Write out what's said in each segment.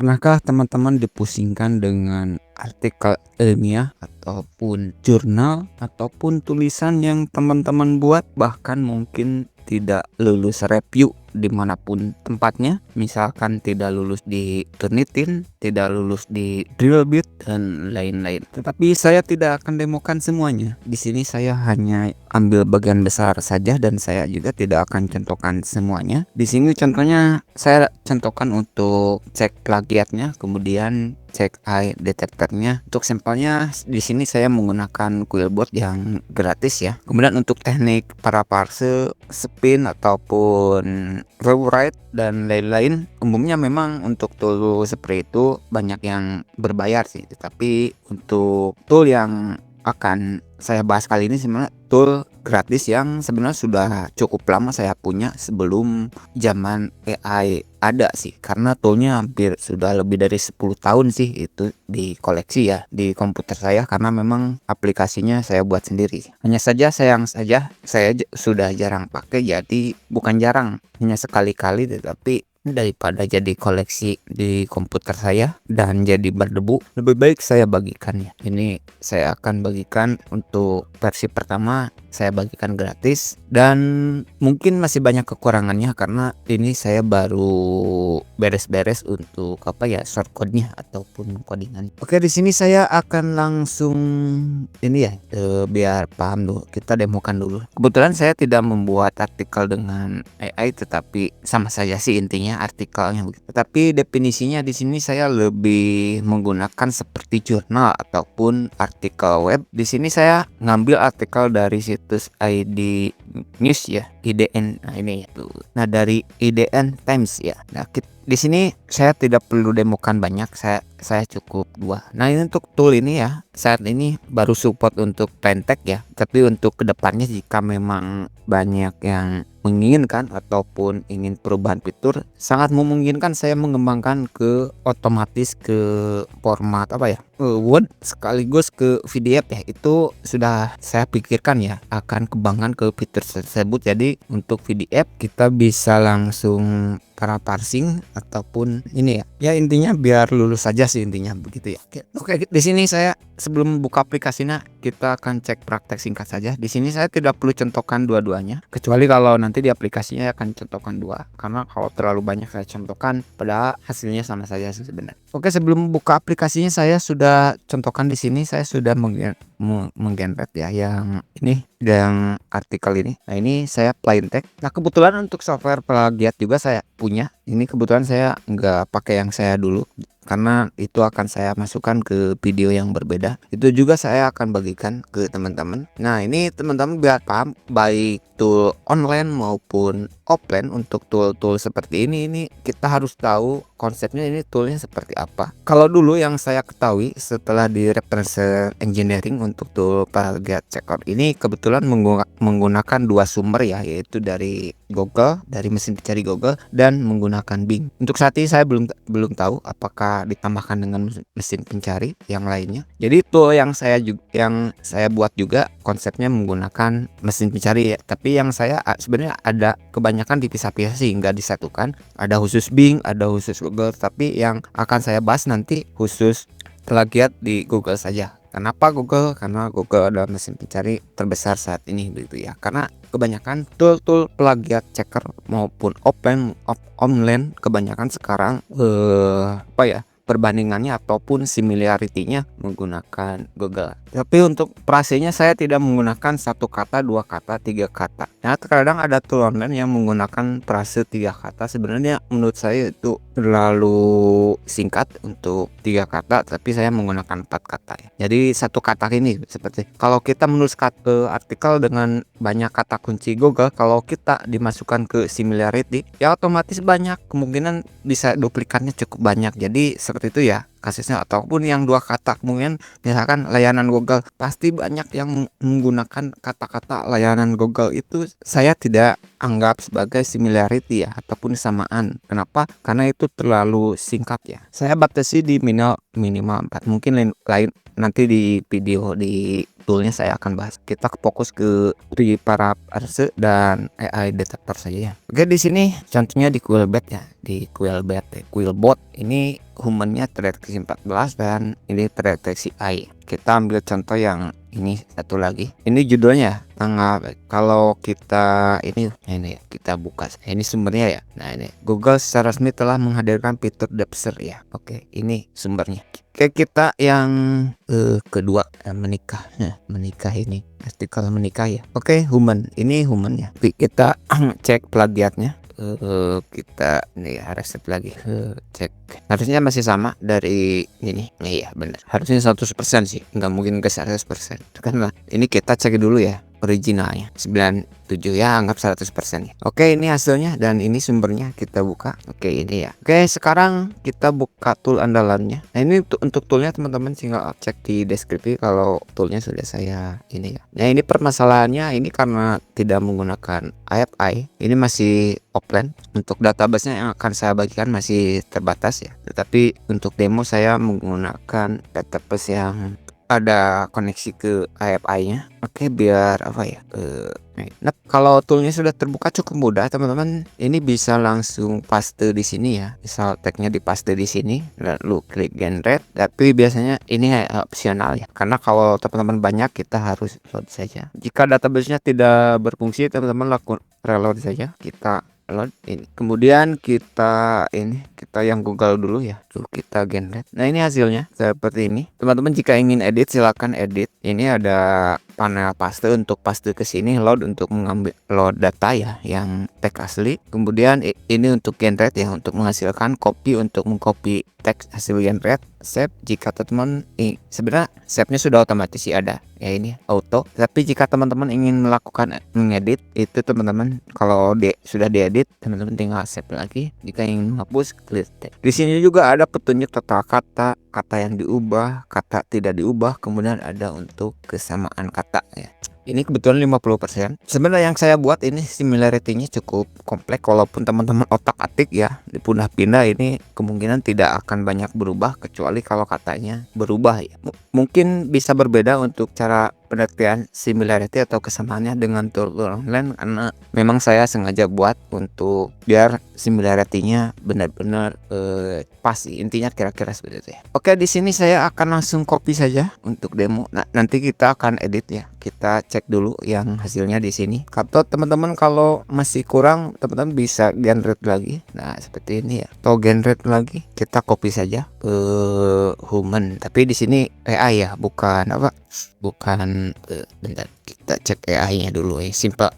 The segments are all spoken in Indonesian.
Pernahkah teman-teman dipusingkan dengan artikel ilmiah ataupun jurnal ataupun tulisan yang teman-teman buat, bahkan mungkin tidak lulus review dimanapun tempatnya, misalkan tidak lulus di Turnitin, tidak lulus di Drillbit dan lain-lain. Tetapi saya tidak akan demokan semuanya. Di sini saya hanya ambil bagian besar saja dan saya juga tidak akan contohkan semuanya. Di sini contohnya saya contohkan untuk cek plagiatnya, kemudian cek eye detektornya. Untuk sampelnya di sini saya menggunakan Quillbot yang gratis ya. Kemudian untuk teknik paraphrase, spin ataupun rewrite dan lain-lain, umumnya memang untuk tool seperti itu banyak yang berbayar sih. Tetapi untuk tool yang akan saya bahas kali ini sebenarnya tool gratis yang sebenarnya sudah cukup lama saya punya sebelum zaman AI ada sih, karena toolnya hampir sudah lebih dari 10 tahun sih itu di koleksi ya di komputer saya, karena memang aplikasinya saya buat sendiri. Hanya saja sayang saja saya sudah jarang pakai, jadi bukan jarang, hanya sekali-kali, tetapi daripada jadi koleksi di komputer saya dan jadi berdebu, lebih baik saya bagikan ya. Ini saya akan bagikan untuk versi pertama, saya bagikan gratis, dan mungkin masih banyak kekurangannya karena ini saya baru beres-beres untuk shortcode-nya ataupun codingan. Oke, di sini saya akan langsung ini ya, biar paham dulu, kita demokan dulu. Kebetulan saya tidak membuat artikel dengan AI, tetapi sama saja sih intinya artikelnya begitu. Tetapi definisinya di sini saya lebih menggunakan seperti jurnal ataupun artikel web. Di sini saya ngambil artikel dari situs ID News ya, IDN. Nah ini ya tuh. Nah dari IDN Times ya. Nah di sini saya tidak perlu demokan banyak, saya cukup 2. Nah ini untuk tool ini ya, saat ini baru support untuk plain text ya. Tapi untuk kedepannya jika memang banyak yang menginginkan ataupun ingin perubahan fitur, sangat memungkinkan saya mengembangkan ke otomatis ke format Word sekaligus ke PDF ya. Itu sudah saya pikirkan ya, akan kembangkan ke fitur tersebut. Jadi untuk PDF kita bisa langsung parsing ataupun ini ya intinya biar lulus saja sih intinya begitu ya. Oke, di sini saya sebelum buka aplikasinya kita akan cek praktek singkat saja. Di sini saya tidak perlu contohkan dua-duanya, kecuali kalau nanti di aplikasinya akan contohkan 2, karena kalau terlalu banyak saya contohkan pada hasilnya sama saja sebenarnya. Oke, sebelum buka aplikasinya saya sudah contohkan di sini, saya sudah menggenerate ya yang ini, yang artikel ini. Nah ini saya plain text. Nah kebetulan untuk software plagiat juga saya punya. Ini kebetulan saya nggak pakai yang saya dulu, karena itu akan saya masukkan ke video yang berbeda. Itu juga saya akan bagikan ke teman-teman. Nah ini teman-teman biar paham, baik tool online maupun offline, untuk tool-tool seperti ini kita harus tahu konsepnya, ini toolnya seperti apa. Kalau dulu yang saya ketahui setelah di reference engineering untuk tool plagiat checker ini kebetulan menggunakan 2 sumber ya, yaitu dari Google, dari mesin pencari Google, dan menggunakan Bing. Untuk saat ini saya belum tahu apakah ditambahkan dengan mesin pencari yang lainnya. Jadi tool yang saya buat juga konsepnya menggunakan mesin pencari ya, tapi yang saya sebenarnya ada kebanyakan dipisah-pisah sih, nggak disatukan. Ada khusus Bing, ada khusus Google, tapi yang akan saya bahas nanti khusus plagiat di Google saja. Kenapa Google? Karena Google adalah mesin pencari terbesar saat ini begitu ya. Karena kebanyakan tool plagiat checker maupun online kebanyakan sekarang perbandingannya ataupun similarity-nya menggunakan Google. Tapi untuk prasenya saya tidak menggunakan 1 kata, 2 kata, 3 kata. Nah terkadang ada tool online yang menggunakan prase 3 kata. Sebenarnya menurut saya itu terlalu singkat untuk 3 kata, tapi saya menggunakan 4 kata ya. Jadi 1 kata ini seperti kalau kita menulis artikel dengan banyak kata kunci Google, kalau kita dimasukkan ke similarity ya otomatis banyak, kemungkinan bisa duplikatnya cukup banyak. Jadi seperti itu ya kasusnya. Ataupun yang 2 kata, kemudian misalkan layanan Google, pasti banyak yang menggunakan kata-kata layanan Google, itu saya tidak anggap sebagai similarity ya ataupun samaan. Kenapa? Karena itu terlalu singkat ya. Saya batasi di minimal 4. Mungkin lain nanti di video di toolnya saya akan bahas. Kita fokus ke Preparase dan AI detector saja ya. Oke, di sini contohnya di Quillbot ya, di Quillbot ini humannya terdeteksi 14 dan ini terdeteksi AI. Kita ambil contoh yang ini satu lagi. Ini judulnya kalau kita ini ya, kita buka. Ini sumbernya ya. Nah, ini Google secara resmi telah menghadirkan fitur Depser ya. Oke, ini sumbernya. Oke, kita yang kedua menikah. Menikah ini artikel menikah ya. Oke, human. Ini humannya. Kita cek plagiatnya. Kita nih resep lagi cek, harusnya masih sama dari ini. Iya benar, harusnya 100% sih, nggak mungkin ke 100% karena ini kita cek dulu ya originalnya 97 ya, anggap 100% ya. Oke, ini hasilnya dan ini sumbernya kita buka. Oke, ini ya. Oke, sekarang kita buka tool andalannya. Nah, ini untuk toolnya teman-teman tinggal cek di deskripsi kalau toolnya sudah saya ini ya. Nah, ini permasalahannya ini karena tidak menggunakan API, ini masih offline. Untuk database-nya yang akan saya bagikan masih terbatas ya, tetapi untuk demo saya menggunakan database yang ada koneksi ke API-nya. Oke, biar apa ya? Nah, kalau toolnya sudah terbuka cukup mudah teman-teman. Ini bisa langsung paste di sini ya. Misal tagnya dipaste di sini, lalu klik generate. Tapi biasanya ini opsional ya. Karena kalau teman-teman banyak kita harus load saja. Jika database-nya tidak berfungsi, teman-teman lakukan reload saja. Kita load ini, kemudian kita yang Google dulu ya, tuh kita generate. Nah, ini hasilnya seperti ini teman-teman. Jika ingin edit silakan edit. Ini ada panel paste untuk paste ke sini, load untuk mengambil load data ya yang tag asli, kemudian ini untuk generate ya, untuk menghasilkan, copy untuk mengcopy teks hasil generate, save. Jika teman-teman sebenarnya save-nya sudah otomatis sih ada ya, ini auto. Tapi jika teman-teman ingin melakukan mengedit itu teman-teman, kalau sudah diedit teman-teman tinggal save lagi. Jika ingin menghapus klik tab. Di sini juga ada petunjuk total kata, kata yang diubah, kata tidak diubah, kemudian ada untuk kesamaan kata ya. Ini kebetulan 50%. Sebenarnya yang saya buat ini similarity-nya cukup kompleks. Walaupun teman-teman otak-atik ya, dipindah-pindah, ini kemungkinan tidak akan banyak berubah kecuali kalau katanya berubah ya. Mungkin bisa berbeda untuk cara pengertian similarity atau kesamaannya dengan tool online, karena memang saya sengaja buat untuk biar similarity-nya benar-benar pas sih. Intinya kira-kira seperti itu ya. Oke, di sini saya akan langsung copy saja untuk demo. Nah, nanti kita akan edit ya. Kita cek dulu yang hasilnya di sini. Atau teman-teman kalau masih kurang, teman-teman bisa generate lagi. Nah, seperti ini ya. Atau generate lagi, kita copy saja ke human. Tapi di sini AI ya, bukan apa? Bukan bentar. Kita cek AI-nya dulu ya.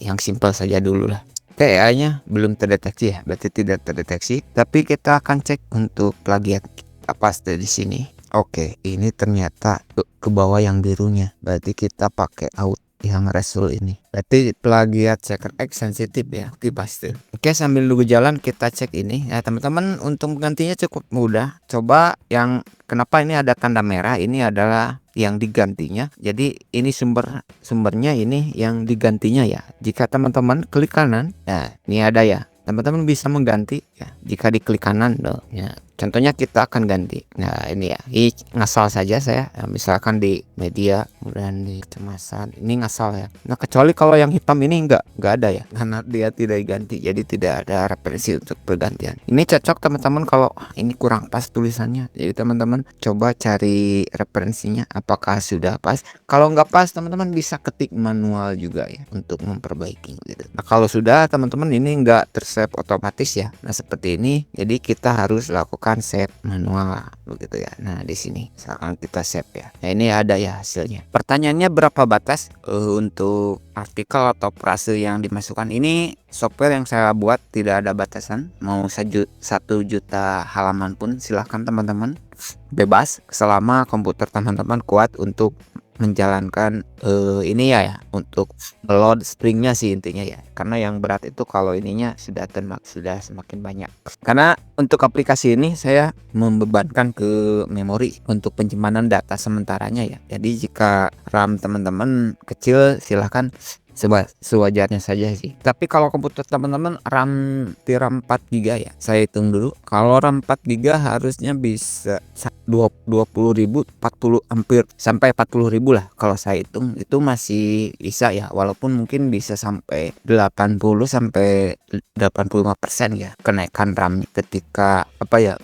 Yang simple saja dulu lah. AI-nya belum terdeteksi ya, berarti tidak terdeteksi. Tapi kita akan cek untuk plagiat. Kita paste di sini. Oke, ini ternyata ke bawah yang birunya. Berarti kita pakai out yang result ini. Berarti plagiat checker X sensitif ya. Oke, paste. Oke, sambil nunggu jalan kita cek ini. Ya, teman-teman, untuk menggantinya cukup mudah. Coba yang kenapa ini ada tanda merah, ini adalah yang digantinya. Jadi ini sumbernya ini yang digantinya ya. Jika teman-teman klik kanan, nah ini ada ya. Teman-teman bisa mengganti ya. Jika diklik kanan loh ya. Contohnya kita akan ganti. Nah, ini ya. Ini ngasal saja saya. Ya, misalkan di media, kemudian di kecemasan. Ini ngasal ya. Nah, kecuali kalau yang hitam ini enggak ada ya. Karena dia tidak diganti. Jadi tidak ada referensi untuk pergantian. Ini cocok teman-teman kalau ini kurang pas tulisannya. Jadi teman-teman coba cari referensinya apakah sudah pas. Kalau nggak pas, teman-teman bisa ketik manual juga ya untuk memperbaiki gitu. Nah, kalau sudah teman-teman ini nggak tersave otomatis ya. Nah, seperti ini. Jadi kita harus lakukan save manual begitu ya. Nah, di sini misalkan kita save ya. Nah, ini ada ya hasilnya. Pertanyaannya berapa batas untuk artikel atau frase yang dimasukkan? Ini software yang saya buat tidak ada batasan. Mau 1 juta halaman pun silahkan teman-teman, bebas selama komputer teman-teman kuat untuk menjalankan ini ya untuk load stringnya sih intinya ya. Karena yang berat itu kalau ininya sudah semakin banyak. Karena untuk aplikasi ini saya membebankan ke memori untuk penyimpanan data sementaranya ya. Jadi jika RAM teman-teman kecil silahkan sewajarnya saja sih. Tapi kalau komputer teman-teman RAM 4 GB ya, saya hitung dulu. Kalau RAM 4 GB harusnya bisa 20.000, 40 hampir sampai 40.000 lah kalau saya hitung. Itu masih bisa ya, walaupun mungkin bisa sampai 80 sampai 85% ya kenaikan RAM ketika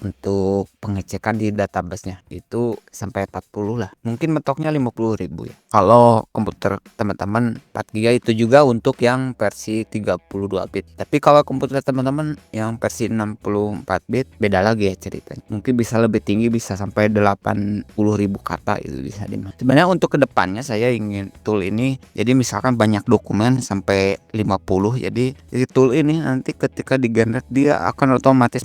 untuk pengecekan di database-nya itu sampai 40 lah. Mungkin mentoknya 50.000 ya. Kalau komputer teman-teman 4 GB itu juga untuk yang versi 32 bit. Tapi kalau komputer teman-teman yang versi 64 bit beda lagi ya ceritanya. Mungkin bisa lebih tinggi, bisa sampai 80.000 kata itu bisa dimas. Sebenarnya untuk kedepannya saya ingin tool ini jadi misalkan banyak dokumen sampai 50, jadi tool ini nanti ketika digenerate dia akan otomatis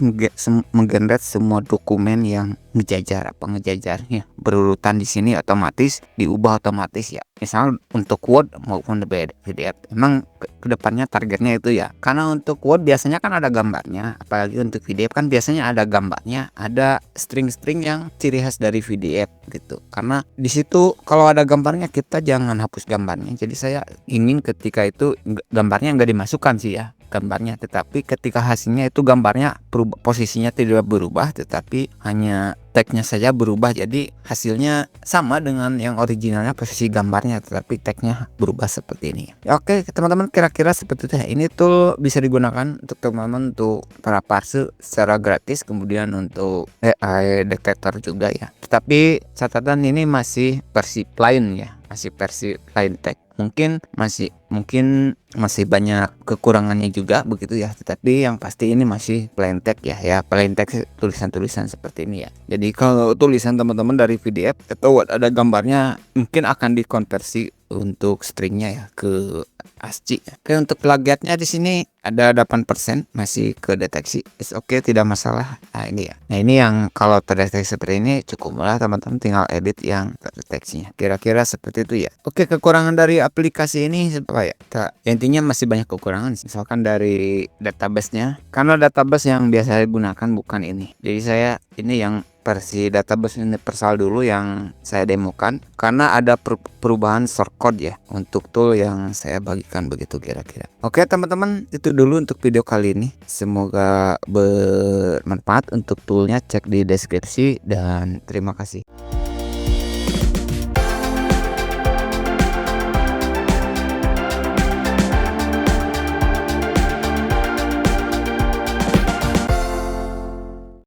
menggenerate semua dokumen yang ngejajarnya berurutan di sini, otomatis diubah otomatis ya. Misal untuk Word maupun PDF. Emang kedepannya targetnya itu ya. Karena untuk Word biasanya kan ada gambarnya, apalagi untuk PDF kan biasanya ada gambarnya, ada string-string yang ciri khas dari PDF gitu. Karena di situ kalau ada gambarnya kita jangan hapus gambarnya. Jadi saya ingin ketika itu gambarnya nggak dimasukkan sih ya gambarnya, tetapi ketika hasilnya itu gambarnya posisinya tidak berubah, tetapi hanya tagnya saja berubah, jadi hasilnya sama dengan yang originalnya posisi gambarnya, tetapi tagnya berubah seperti ini ya. Oke teman-teman, kira-kira seperti itu ya. Ini tuh bisa digunakan untuk teman-teman untuk para parse secara gratis, kemudian untuk AI detector juga ya. Tetapi catatan ini masih versi plain ya, masih versi plain tag. Mungkin masih banyak kekurangannya juga begitu ya, tetapi yang pasti ini masih plain text ya plain text tulisan-tulisan seperti ini ya. Jadi kalau tulisan teman-teman dari PDF atau ada gambarnya mungkin akan dikonversi untuk stringnya ya ke ASCII. Oke, untuk plagiatnya di sini ada 8% masih kedeteksi. Oke, tidak masalah. Nah ini ya. Nah ini yang kalau terdeteksi seperti ini cukup lah teman-teman, tinggal edit yang terdeteksinya. Kira-kira seperti itu ya. Oke, kekurangan dari aplikasi ini apa ya? Intinya masih banyak kekurangan. Misalkan dari database-nya, karena database yang biasa digunakan bukan ini. Jadi saya ini yang versi database universal dulu yang saya demokan, karena ada perubahan shortcode ya untuk tool yang saya bagikan begitu kira-kira. Oke teman-teman, itu dulu untuk video kali ini. Semoga bermanfaat. Untuk toolnya cek di deskripsi dan terima kasih.